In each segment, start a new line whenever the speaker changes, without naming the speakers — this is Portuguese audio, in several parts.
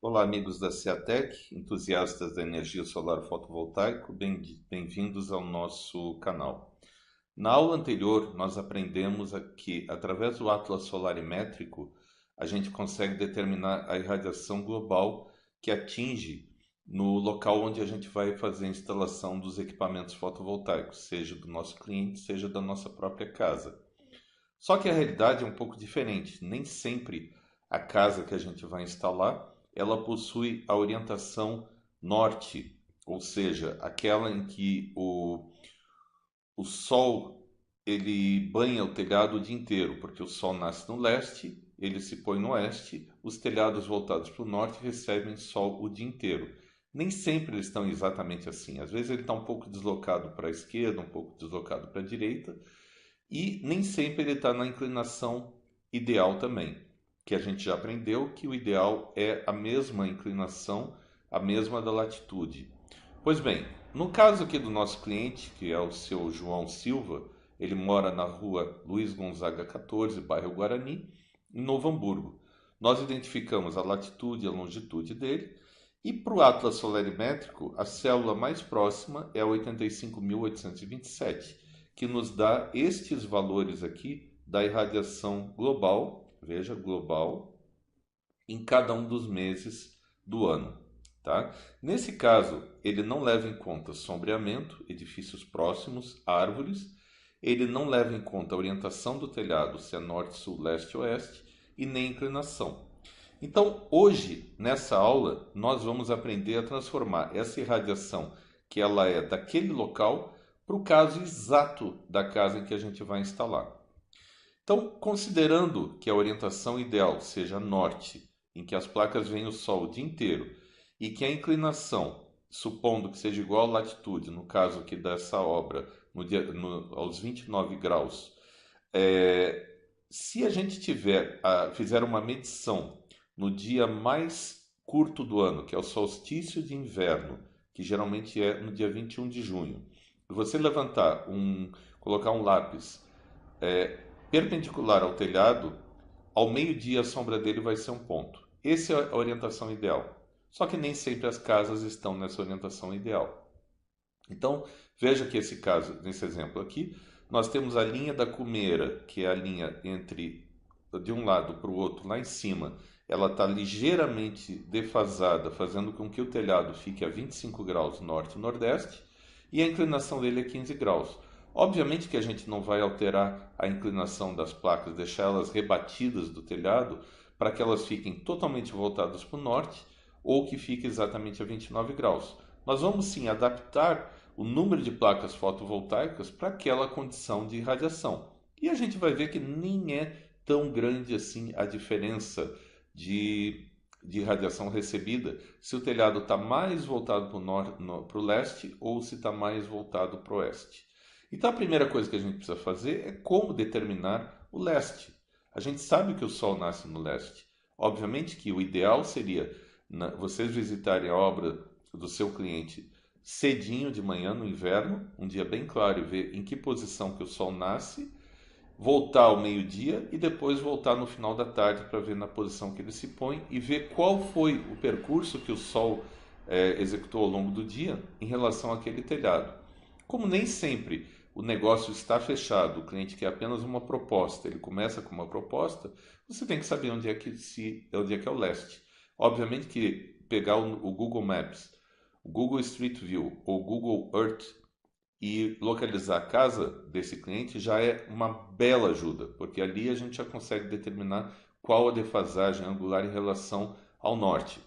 Olá, amigos da Ceatec, entusiastas da energia solar fotovoltaica, bem-vindos ao nosso canal. Na aula anterior, nós aprendemos que, através do Atlas Solarimétrico, a gente consegue determinar a irradiação global que atinge no local onde a gente vai fazer a instalação dos equipamentos fotovoltaicos, seja do nosso cliente, seja da nossa própria casa. Só que a realidade é um pouco diferente. Nem sempre a casa que a gente vai instalar, ela possui a orientação norte, ou seja, aquela em que o sol ele banha o telhado o dia inteiro, porque o sol nasce no leste, ele se põe no oeste, os telhados voltados para o norte recebem sol o dia inteiro. Nem sempre eles estão exatamente assim. Às vezes ele está um pouco deslocado para a esquerda, um pouco deslocado para a direita, e nem sempre ele está na inclinação ideal também, que a gente já aprendeu que o ideal é a mesma inclinação, a mesma da latitude. Pois bem, no caso aqui do nosso cliente, que é o seu João Silva, ele mora na rua Luiz Gonzaga 14, bairro Guarani, em Novo Hamburgo. Nós identificamos a latitude e a longitude dele, e para o Atlas Solarimétrico, a célula mais próxima é a 85.827, que nos dá estes valores aqui da irradiação global, veja, global, em cada um dos meses do ano. Tá? Nesse caso, ele não leva em conta sombreamento, edifícios próximos, árvores, ele não leva em conta a orientação do telhado, se é norte, sul, leste, oeste, e nem inclinação. Então, hoje, nessa aula, nós vamos aprender a transformar essa irradiação, que ela é daquele local, para o caso exato da casa em que a gente vai instalar. Então, considerando que a orientação ideal seja norte, em que as placas veem o sol o dia inteiro, e que a inclinação, supondo que seja igual à latitude, no caso aqui dessa obra, aos 29 graus, se a gente fizer uma medição no dia mais curto do ano, que é o solstício de inverno, que geralmente é no dia 21 de junho, e você colocar um lápis perpendicular ao telhado, ao meio-dia a sombra dele vai ser um ponto. Essa é a orientação ideal. Só que nem sempre as casas estão nessa orientação ideal. Então, veja que nesse exemplo aqui, nós temos a linha da cumeira, que é a linha entre de um lado para o outro, lá em cima, ela está ligeiramente defasada, fazendo com que o telhado fique a 25 graus norte e nordeste, e a inclinação dele é 15 graus. Obviamente que a gente não vai alterar a inclinação das placas, deixar elas rebatidas do telhado, para que elas fiquem totalmente voltadas para o norte, ou que fique exatamente a 29 graus. Nós vamos sim adaptar o número de placas fotovoltaicas para aquela condição de irradiação. E a gente vai ver que nem é tão grande assim a diferença de radiação recebida se o telhado está mais voltado para o leste ou se está mais voltado para o oeste. Então a primeira coisa que a gente precisa fazer é como determinar o leste. A gente sabe que o Sol nasce no leste. Obviamente que o ideal seria vocês visitarem a obra do seu cliente cedinho de manhã no inverno, um dia bem claro, e ver em que posição que o Sol nasce, voltar ao meio-dia e depois voltar no final da tarde para ver na posição que ele se põe e ver qual foi o percurso que o Sol executou ao longo do dia em relação àquele telhado. Como nem sempre o negócio está fechado, o cliente quer apenas uma proposta, ele começa com uma proposta, você tem que saber onde é que é o leste. Obviamente que pegar o Google Maps, o Google Street View ou o Google Earth e localizar a casa desse cliente já é uma bela ajuda, porque ali a gente já consegue determinar qual a defasagem angular em relação ao norte.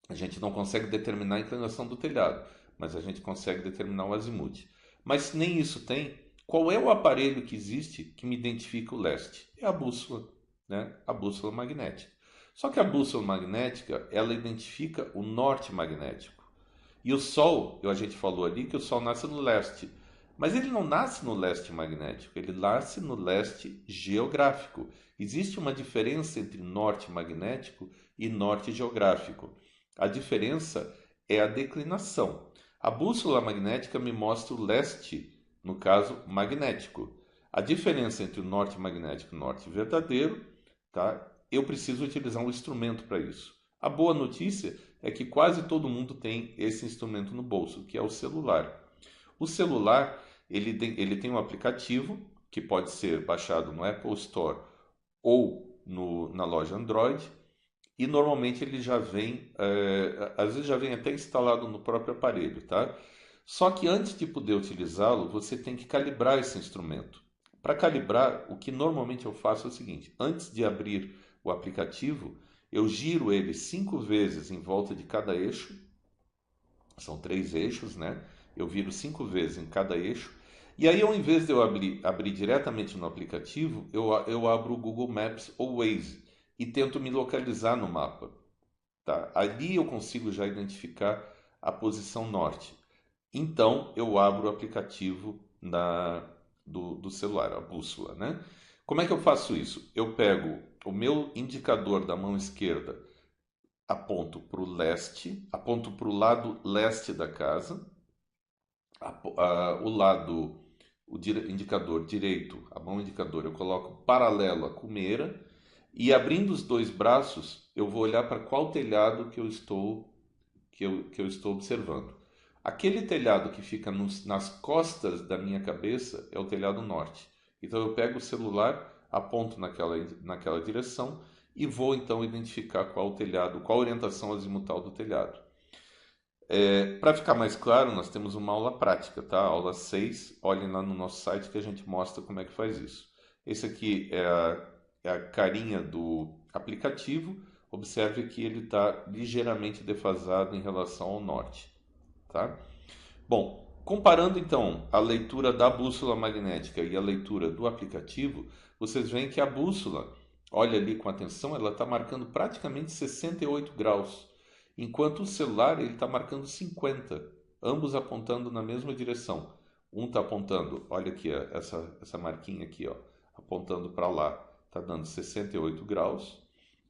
A gente não consegue determinar a inclinação do telhado, mas a gente consegue determinar o azimuth. Mas se nem isso tem, qual é o aparelho que existe que me identifica o leste? É a bússola, né? A bússola magnética. Só que a bússola magnética, ela identifica o norte magnético. E o Sol, a gente falou ali que o Sol nasce no leste, mas ele não nasce no leste magnético, ele nasce no leste geográfico. Existe uma diferença entre norte magnético e norte geográfico. A diferença é a declinação. A bússola magnética me mostra o leste, no caso magnético. A diferença entre o norte magnético e o norte verdadeiro, tá? Eu preciso utilizar um instrumento para isso. A boa notícia é que quase todo mundo tem esse instrumento no bolso, que é o celular. O celular, ele tem um aplicativo que pode ser baixado no Apple Store ou na loja Android, e normalmente ele já vem, às vezes já vem até instalado no próprio aparelho, tá? Só que antes de poder utilizá-lo, você tem que calibrar esse instrumento. Para calibrar, o que normalmente eu faço é o seguinte: antes de abrir o aplicativo, eu giro ele 5 vezes em volta de cada eixo. São 3 eixos, né? Eu viro 5 vezes em cada eixo. E aí, ao invés de eu abrir diretamente no aplicativo, eu abro o Google Maps ou Waze e tento me localizar no mapa. Tá? Ali eu consigo já identificar a posição norte. Então, eu abro o aplicativo do celular, a bússola, né? Como é que eu faço isso? Eu pego o meu indicador da mão esquerda, aponto para o leste, aponto para o lado leste da casa, indicador direito, a mão indicador, eu coloco paralelo à cumeira e abrindo os dois braços, eu vou olhar para qual telhado que eu estou observando. Aquele telhado que fica nas costas da minha cabeça é o telhado norte. Então eu pego o celular, aponto naquela direção e vou então identificar qual telhado, qual a orientação azimutal do telhado. Para ficar mais claro, nós temos uma aula prática, tá? Aula 6. Olhem lá no nosso site que a gente mostra como é que faz isso. Esse aqui é a carinha do aplicativo. Observe que ele está ligeiramente defasado em relação ao norte, tá? Bom, comparando então a leitura da bússola magnética e a leitura do aplicativo, vocês veem que a bússola, olha ali com atenção, ela está marcando praticamente 68 graus, enquanto o celular ele está marcando 50, ambos apontando na mesma direção. Um está apontando, olha aqui essa marquinha aqui, ó, apontando para lá, está dando 68 graus.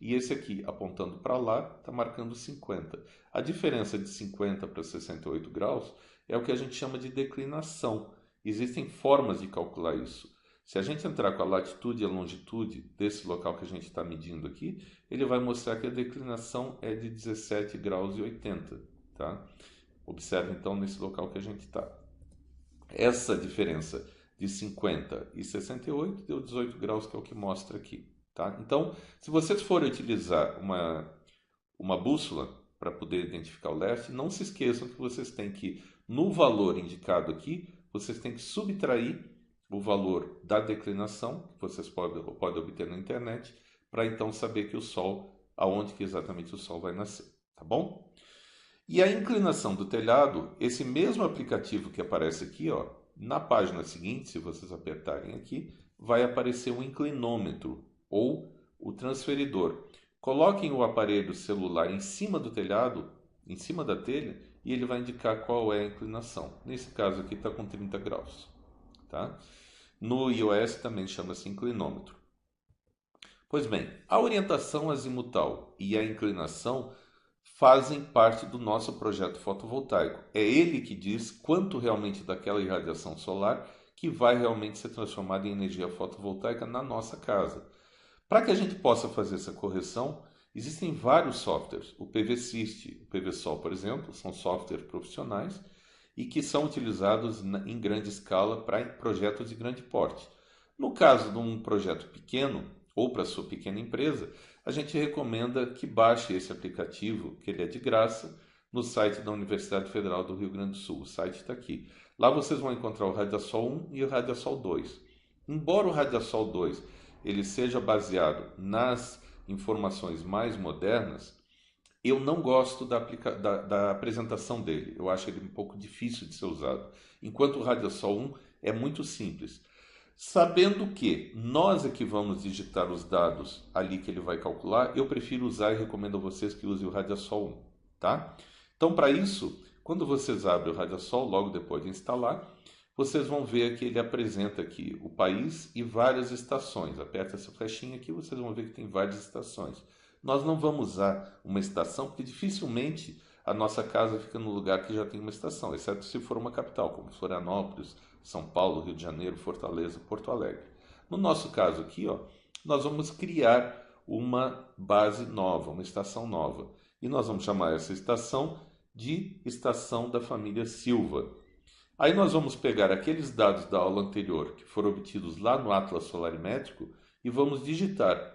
E esse aqui, apontando para lá, está marcando 50. A diferença de 50 para 68 graus é o que a gente chama de declinação. Existem formas de calcular isso. Se a gente entrar com a latitude e a longitude desse local que a gente está medindo aqui, ele vai mostrar que a declinação é de 17 graus e 80. Tá? Observe então nesse local que a gente está. Essa diferença de 50 e 68 deu 18 graus, que é o que mostra aqui. Tá? Então, se vocês forem utilizar uma bússola para poder identificar o leste, não se esqueçam que vocês têm que, no valor indicado aqui, vocês têm que subtrair o valor da declinação, que vocês podem obter na internet, para então saber que o Sol, aonde que exatamente o Sol vai nascer. Tá bom? E a inclinação do telhado, esse mesmo aplicativo que aparece aqui, ó, na página seguinte, se vocês apertarem aqui, vai aparecer um inclinômetro ou o transferidor. Coloquem o aparelho celular em cima do telhado, em cima da telha, e ele vai indicar qual é a inclinação. Nesse caso aqui está com 30 graus. Tá? No iOS também chama-se inclinômetro. Pois bem, a orientação azimutal e a inclinação fazem parte do nosso projeto fotovoltaico. É ele que diz quanto realmente daquela irradiação solar que vai realmente ser transformada em energia fotovoltaica na nossa casa. Para que a gente possa fazer essa correção, existem vários softwares. O PVSys, o PVSol, por exemplo, são softwares profissionais e que são utilizados em grande escala para projetos de grande porte. No caso de um projeto pequeno ou para sua pequena empresa, a gente recomenda que baixe esse aplicativo, que ele é de graça, no site da Universidade Federal do Rio Grande do Sul. O site está aqui. Lá vocês vão encontrar o Radiasol 1 e o Radiasol 2. Embora o Radiasol 2 ele seja baseado nas informações mais modernas, eu não gosto da apresentação dele. Eu acho ele um pouco difícil de ser usado. Enquanto o Radiasol 1 é muito simples. Sabendo que nós é que vamos digitar os dados ali que ele vai calcular, eu prefiro usar e recomendo a vocês que usem o Radiasol 1. Tá? Então, para isso, quando vocês abrem o Radiasol, logo depois de instalar, vocês vão ver que ele apresenta aqui o país e várias estações. Aperta essa flechinha aqui, vocês vão ver que tem várias estações. Nós não vamos usar uma estação, porque dificilmente a nossa casa fica no lugar que já tem uma estação, exceto se for uma capital, como Florianópolis, São Paulo, Rio de Janeiro, Fortaleza, Porto Alegre. No nosso caso aqui, ó, nós vamos criar uma base nova, uma estação nova. E nós vamos chamar essa estação de estação da família Silva. Aí nós vamos pegar aqueles dados da aula anterior que foram obtidos lá no Atlas Solarimétrico e vamos digitar,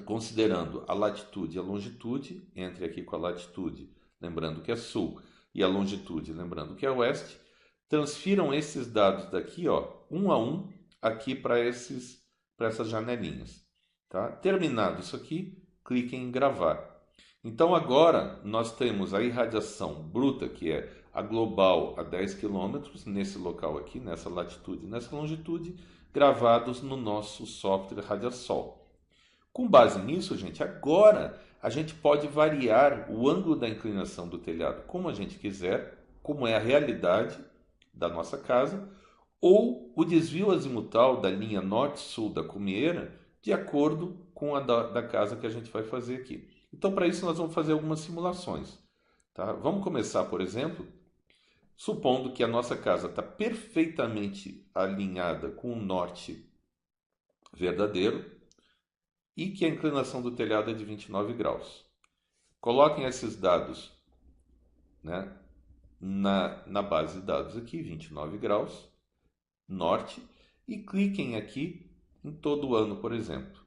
considerando a latitude e a longitude, entre aqui com a latitude, lembrando que é sul, e a longitude, lembrando que é oeste, transfiram esses dados daqui, ó, um a um, aqui para essas janelinhas. Tá? Terminado isso aqui, cliquem em gravar. Então agora nós temos a irradiação bruta, que é a global a 10 km, nesse local aqui, nessa latitude e nessa longitude, gravados no nosso software Radiasol. Com base nisso, gente, agora a gente pode variar o ângulo da inclinação do telhado como a gente quiser, como é a realidade da nossa casa, ou o desvio azimutal da linha norte-sul da cumieira, de acordo com a da casa que a gente vai fazer aqui. Então, para isso, nós vamos fazer algumas simulações. Tá? Vamos começar, por exemplo, supondo que a nossa casa está perfeitamente alinhada com o norte verdadeiro e que a inclinação do telhado é de 29 graus. Coloquem esses dados, né, na base de dados aqui, 29 graus, norte, e cliquem aqui em todo o ano, por exemplo.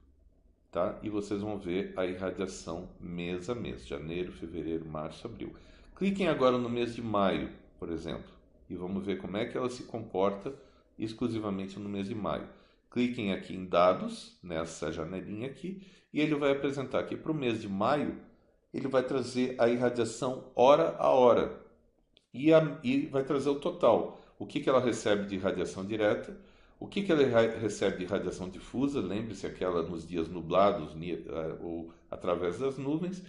Tá? E vocês vão ver a irradiação mês a mês, janeiro, fevereiro, março, abril. Cliquem agora no mês de maio, por exemplo, e vamos ver como é que ela se comporta exclusivamente no mês de maio. Cliquem aqui em dados, nessa janelinha aqui, e ele vai apresentar aqui para o mês de maio, ele vai trazer a irradiação hora a hora e vai trazer o total. O que ela recebe de radiação direta, o que ela recebe de radiação difusa, lembre-se aquela nos dias nublados ou através das nuvens,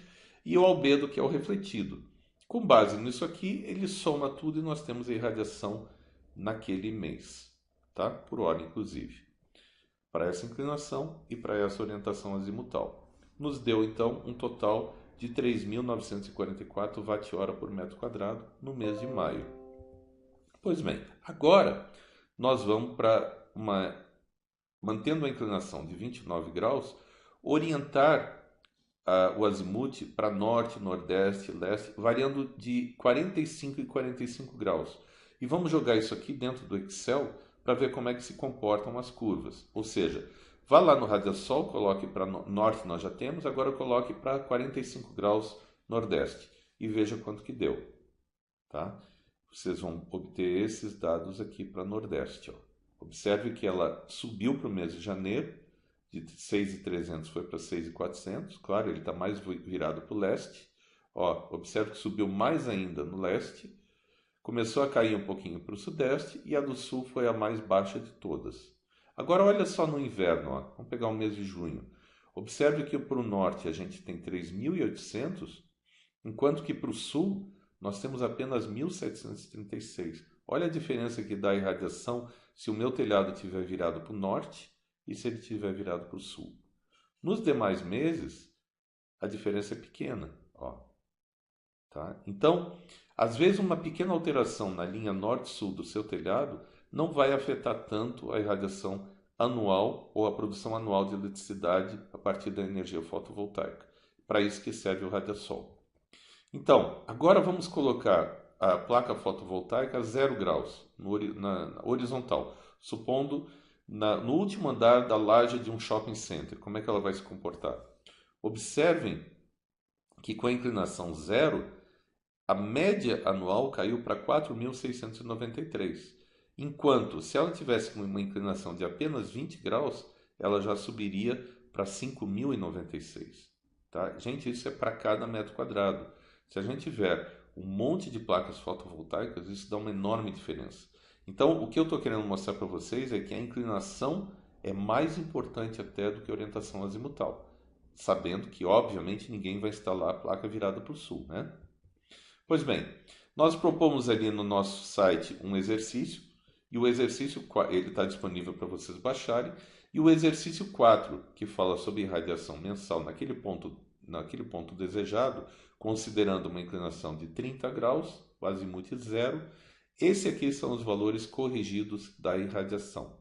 e o albedo, que é o refletido. Com base nisso aqui, ele soma tudo e nós temos a irradiação naquele mês, tá? Por hora, inclusive, para essa inclinação e para essa orientação azimutal. Nos deu, então, um total de 3.944 watt-hora por metro quadrado no mês de maio. Pois bem, agora nós vamos para mantendo a inclinação de 29 graus, orientar o azimuth para norte, nordeste, leste, variando de 45 e 45 graus. E vamos jogar isso aqui dentro do Excel para ver como é que se comportam as curvas. Ou seja, vá lá no Radiasol, coloque para norte, nós já temos, agora coloque para 45 graus nordeste e veja quanto que deu. Tá? Vocês vão obter esses dados aqui para nordeste. Ó. Observe que ela subiu para o mês de janeiro, de 6.300 foi para 6.400. Claro, ele está mais virado para o leste. Ó, observe que subiu mais ainda no leste. Começou a cair um pouquinho para o sudeste e a do sul foi a mais baixa de todas. Agora olha só no inverno. Ó. Vamos pegar o mês de junho. Observe que para o norte a gente tem 3.800, enquanto que para o sul nós temos apenas 1.736. Olha a diferença que dá a irradiação se o meu telhado estiver virado para o norte e se ele estiver virado para o sul. Nos demais meses, a diferença é pequena. Ó. Tá? Então, às vezes uma pequena alteração na linha norte-sul do seu telhado não vai afetar tanto a irradiação anual ou a produção anual de eletricidade a partir da energia fotovoltaica. Para isso que serve o Radiasol. Então, agora vamos colocar a placa fotovoltaica a 0 graus na horizontal, supondo no último andar da laje de um shopping center. Como é que ela vai se comportar? Observem que com a inclinação 0, a média anual caiu para 4.693, enquanto se ela tivesse uma inclinação de apenas 20 graus, ela já subiria para 5.096. Tá? Gente, isso é para cada metro quadrado. Se a gente tiver um monte de placas fotovoltaicas, isso dá uma enorme diferença. Então, o que eu estou querendo mostrar para vocês é que a inclinação é mais importante até do que a orientação azimutal, sabendo que, obviamente, ninguém vai instalar a placa virada para o sul, né? Pois bem, nós propomos ali no nosso site um exercício, e o exercício ele está disponível para vocês baixarem, e o exercício 4, que fala sobre irradiação mensal naquele ponto desejado, considerando uma inclinação de 30 graus, o azimuth 0, esse aqui são os valores corrigidos da irradiação,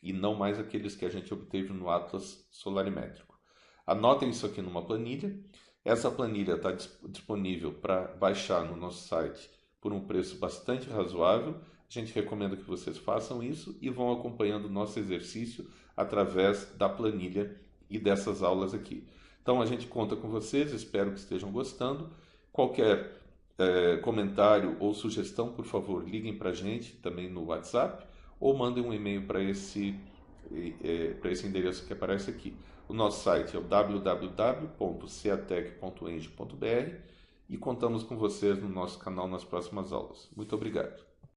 e não mais aqueles que a gente obteve no Atlas Solarimétrico. Anotem isso aqui numa planilha. Essa planilha está disponível para baixar no nosso site por um preço bastante razoável. A gente recomenda que vocês façam isso e vão acompanhando o nosso exercício através da planilha e dessas aulas aqui. Então a gente conta com vocês, espero que estejam gostando. Qualquer comentário ou sugestão, por favor, liguem para a gente também no WhatsApp ou mandem um e-mail para esse endereço que aparece aqui. O nosso site é o www.ceatec.eng.br e contamos com vocês no nosso canal nas próximas aulas. Muito obrigado.